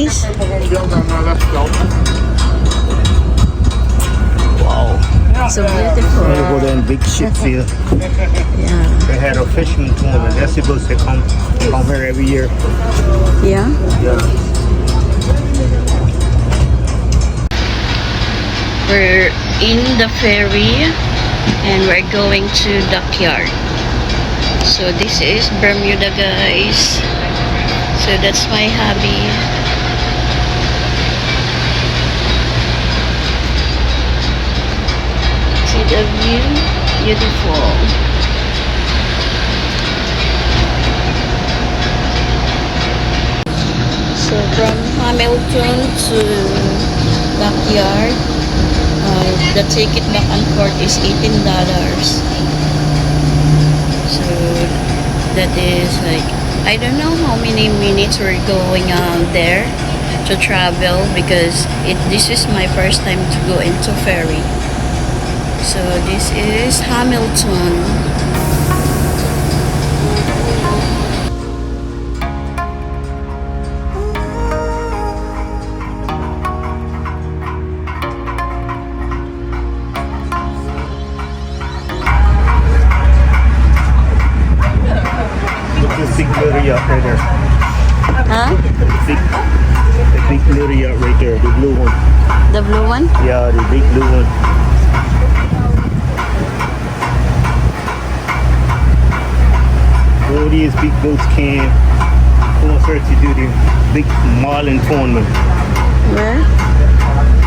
nice. Wow. So beautiful. You go there in big ships here. Yeah. They had a fisherman tournament. They're supposed to come here every year. Yeah. Yeah. We're in the ferry and we're going to Dockyard. So this is Bermuda, guys. So that's my hobby. See the view? Beautiful. So from Hamilton to Dockyard, the ticket back and forth is $18. So that is like, I don't know how many minutes we're going there to travel, because this is my first time to go into ferry. So this is Hamilton. Look at the big little yacht right there. Huh? The big little yacht right there, the blue one. The blue one? Yeah, the big blue one. All these big boats came closer to do the big marlin tournament. Where?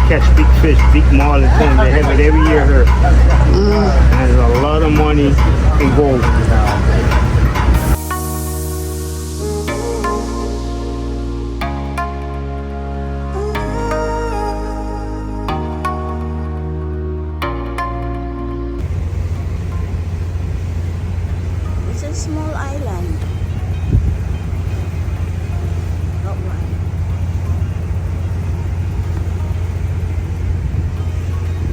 Catch big fish, big marlin tournament. They have it every year here. And there's a lot of money involved. It's a small island. Not one.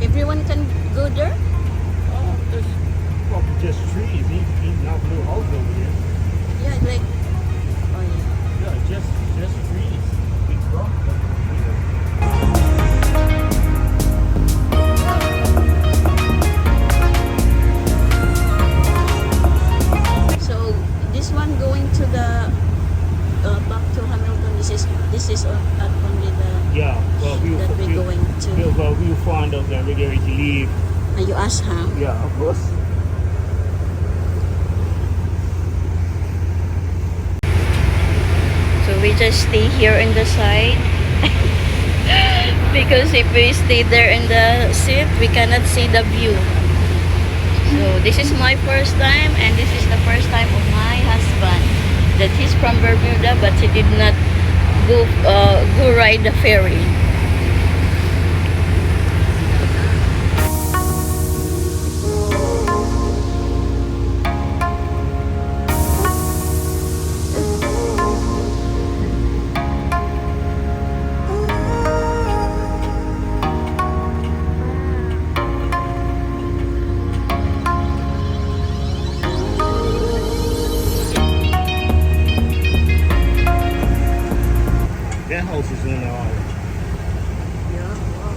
Everyone can go there? There's just trees, even not blue house over here. Yeah, like, oh yeah. Yeah, just trees. Big rock. So this one going to the back to Hamilton. This is only the Yeah, well, that we're going to. we found out that we're going to leave. And you ask her. Yeah, of course. So we just stay here in the side. Because if we stay there in the seat, we cannot see the view. So this is my first time, and this is the first time of my husband. That he's from Bermuda, but he did not go ride the ferry. That house is on the island. Yeah, wow.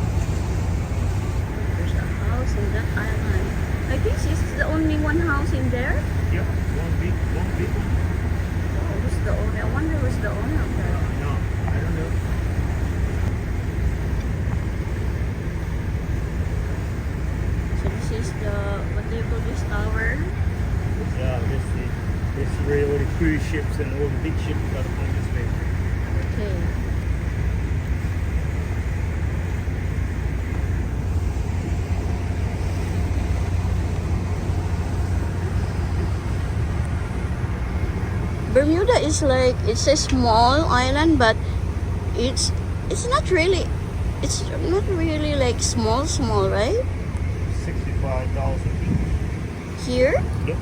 There's a house in that island. I think this is the only one house in there. Yeah, one big one. Oh, who's the owner? I wonder who's the owner of that. No, I don't know. So this is the, what do you call this tower? Yeah, this is where all the cruise ships and all the big ships gotta come this way. Okay. Bermuda is like, it's a small island, but it's not really like small, right? 65,000 people. Here? Yep.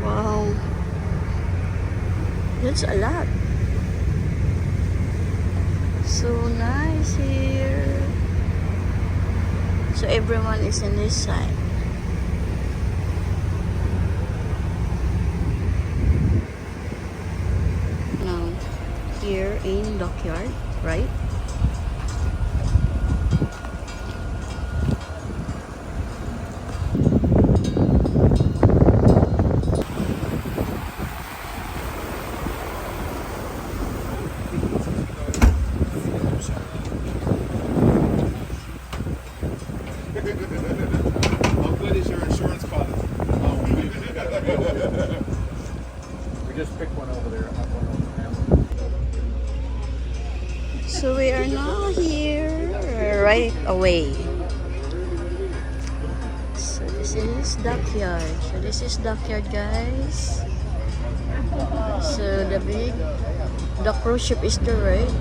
Wow. That's a lot. So nice here. So everyone is on this side. here in Dockyard, right? How good is your insurance policy? Oh, we just picked one over there. So we are now here right away. So this is Dockyard. So this is Dockyard, guys. So the cruise ship is there, right?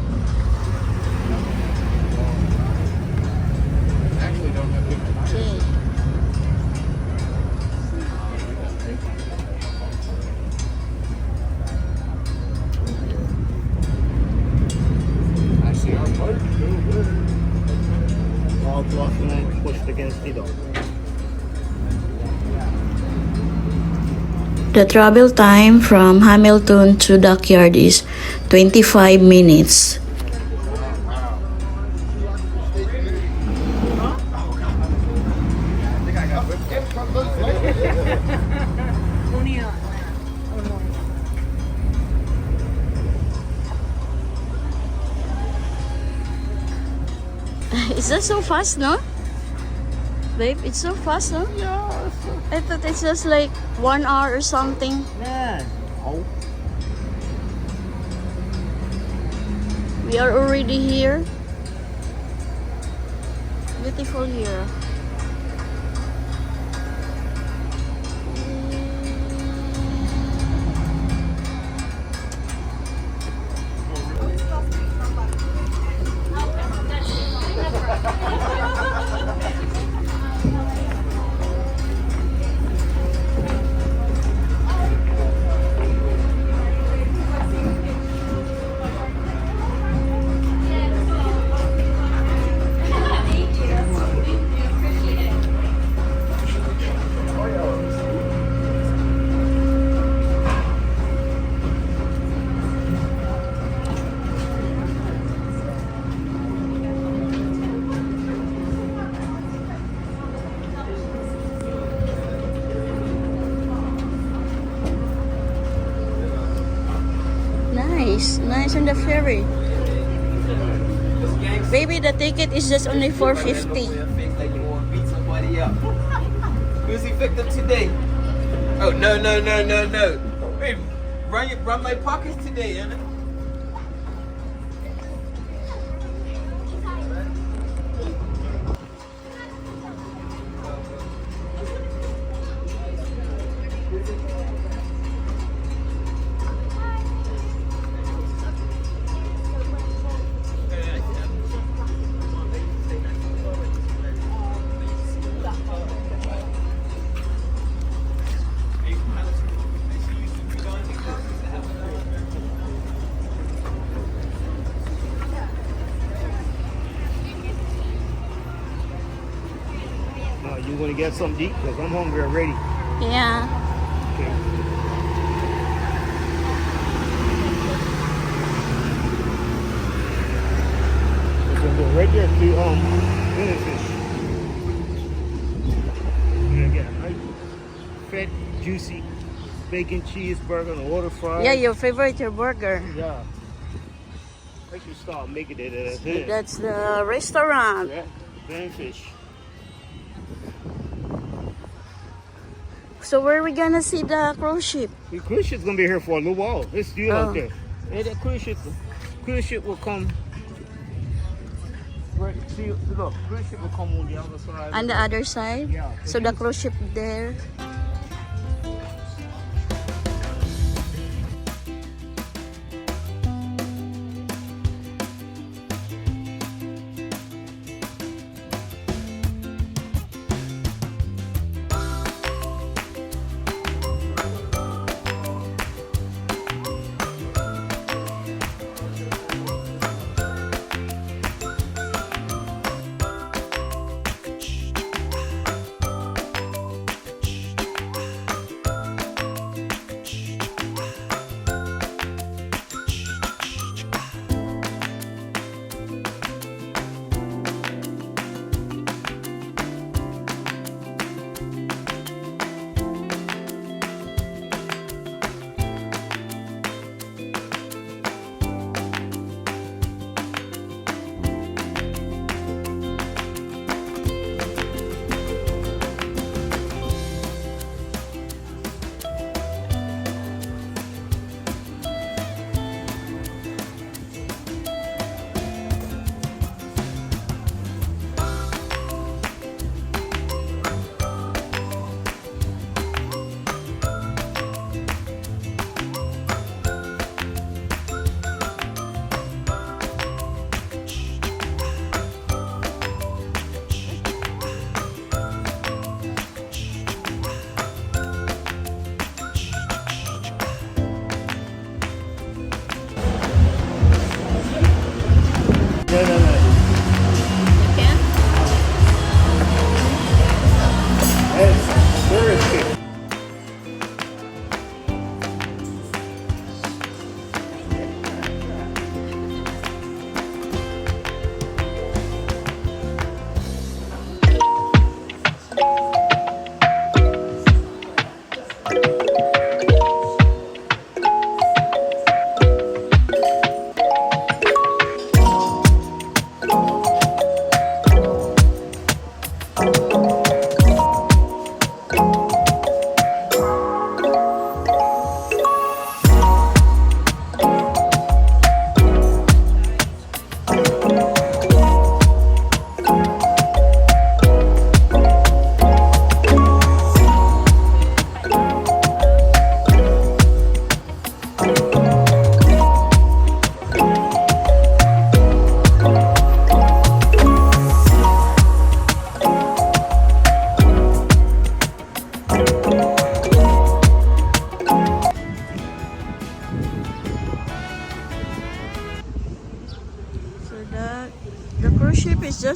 Actually, don't have good. Okay. I see our boat. All blocked and pushed against the door. The travel time from Hamilton to Dockyard is 25 minutes. Is that so fast, no? Babe, it's so fast, no? Yeah. I thought it's just like 1 hour or something. Nah. Oh. We are already here. Beautiful here. Nice on the ferry. Baby, the ticket is just only $4.50. Like you want to beat somebody up. Who's he picked up today? Oh no. Wait, run my pockets today, Anna. Now you want to get something to eat? Because I'm hungry already. Yeah. Okay. We're going to go right there to dinner fish. We're going to get a nice, fat, juicy bacon cheeseburger and a water fry. Yeah, your favorite, your burger. Yeah. I can start making it at that. That's the restaurant. Yeah, dinner fish. So where are we gonna see the cruise ship? The cruise ship's gonna be here for a little while. It's still Oh. out there. And the cruise ship will come. Right, see, look, cruise ship will come on the other side. On the other side? Yeah. So the cruise ship there.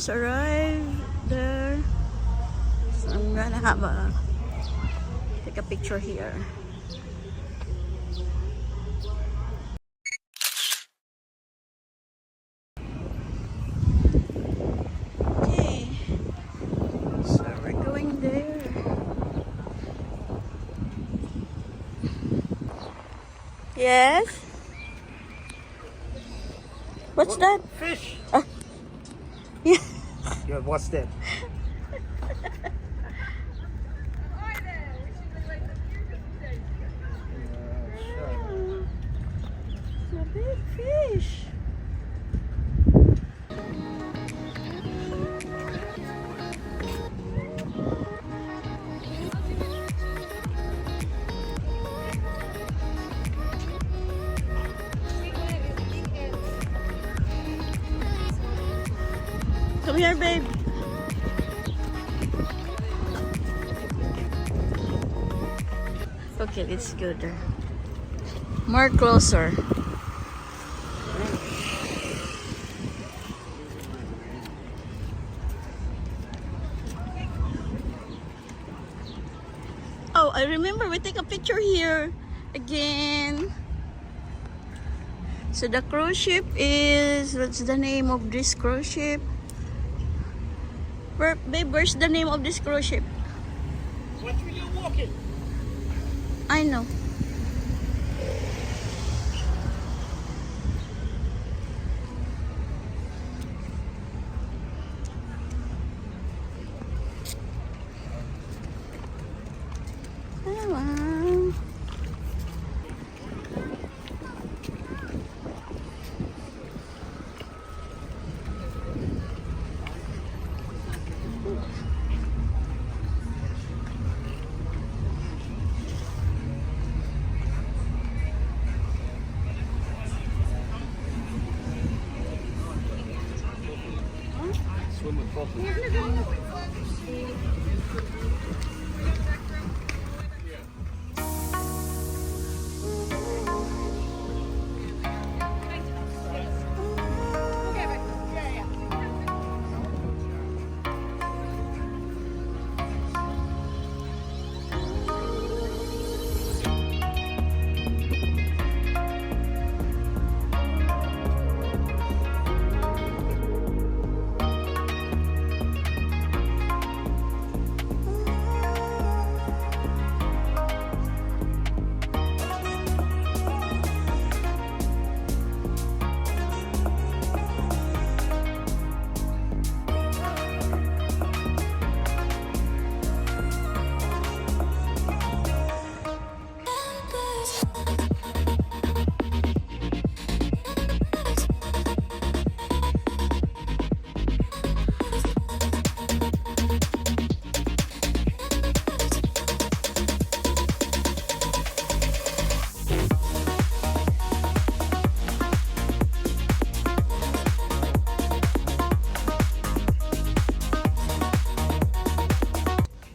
just arrived there. So I'm gonna take a picture here. Okay, so we're going there. Yes. What's that? Fish. Yeah. Yeah, what's that? It's a big fish. Come here, babe. Okay, it's good. More closer. Oh, I remember we take a picture here again. So the cruise ship is, what's the name of this cruise ship? Babe, where's the name of this cruise ship? What were you walking? I know. Hello. Swim with properly.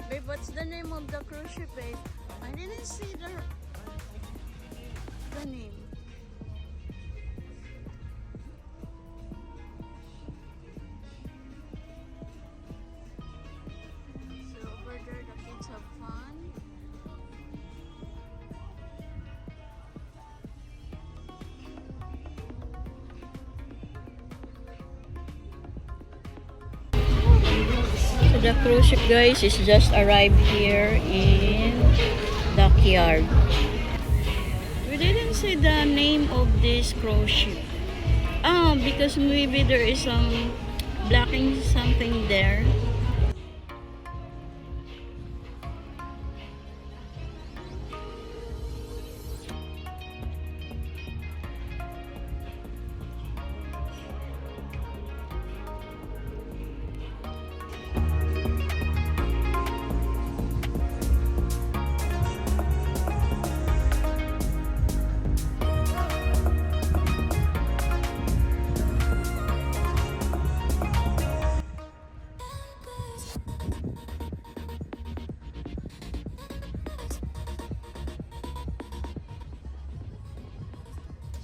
Babe, what's the name of the cruise ship, babe? I didn't see the name. So over there, the kids have fun. So the cruise ship, guys, is just arrived here in Dockyard. We didn't see the name of this cruise ship. Oh, because maybe there is some blocking something there.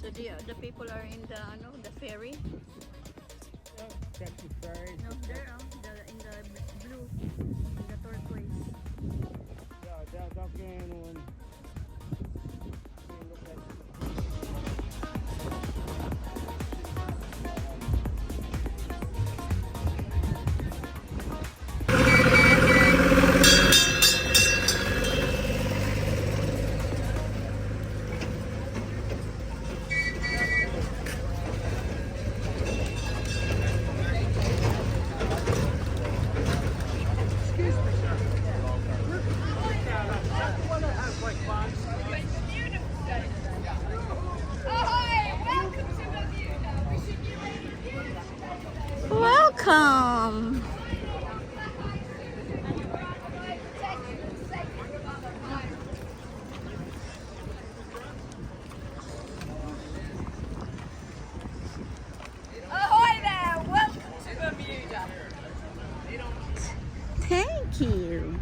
So the people are in the ferry. Ferry. No, there, in the blue, in the turquoise. Yeah, that green one. Look at Welcome! Ahoy there! Welcome to Bermuda! Thank you.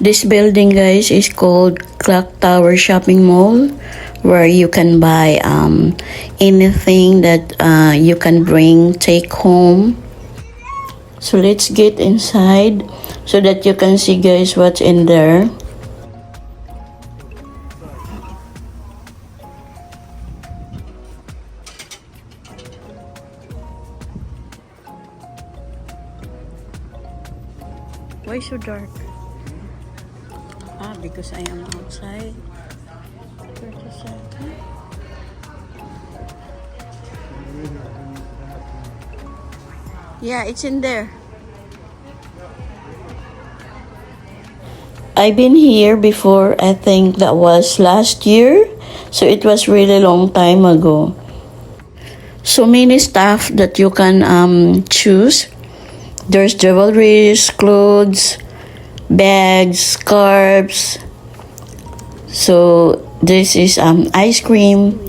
This building, guys, is called Clock Tower Shopping Mall, where you can buy anything that you can take home. So let's get inside so that you can see, guys, what's in there. Why so dark? Because I am outside. 37. Yeah, it's in there. I've been here before. I think that was last year. So it was really long time ago. So many stuff that you can choose. There's jewelries, clothes, bags, scarves. So this is ice cream.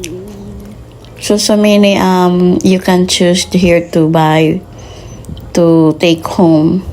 So many you can choose here to buy to take home.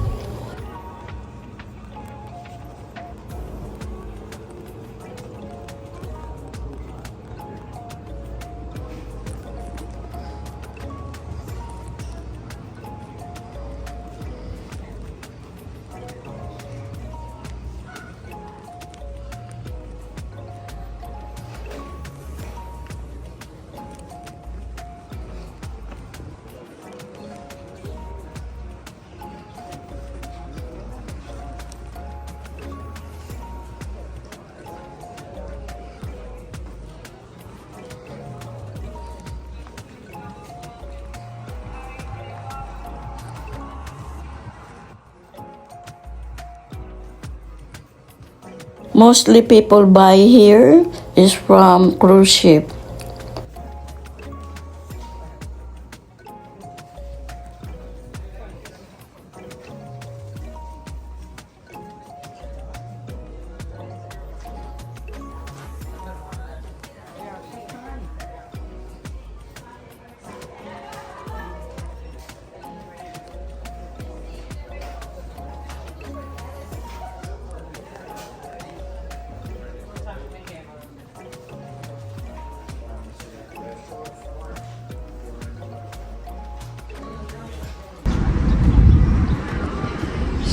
Mostly people buy here is from cruise ship.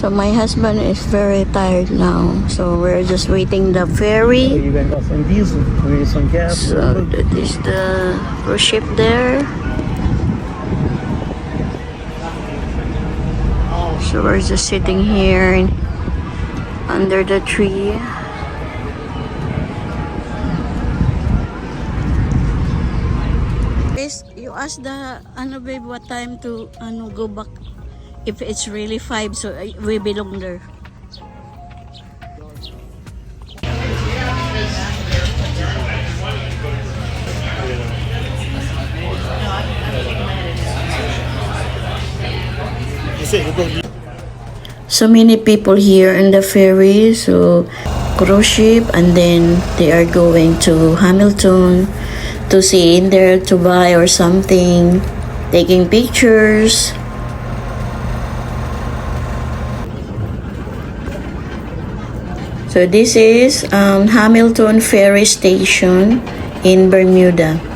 So my husband is very tired now. So we're just waiting the ferry. you got some diesel, maybe some gas. So that is the cruise ship there. So we're just sitting here under the tree. You ask the babe what time to go back. If it's really 5, so we belong there. So many people here in the ferry, so cruise ship, and then they are going to Hamilton to see in there to buy or something, taking pictures. So this is Hamilton Ferry Station in Bermuda.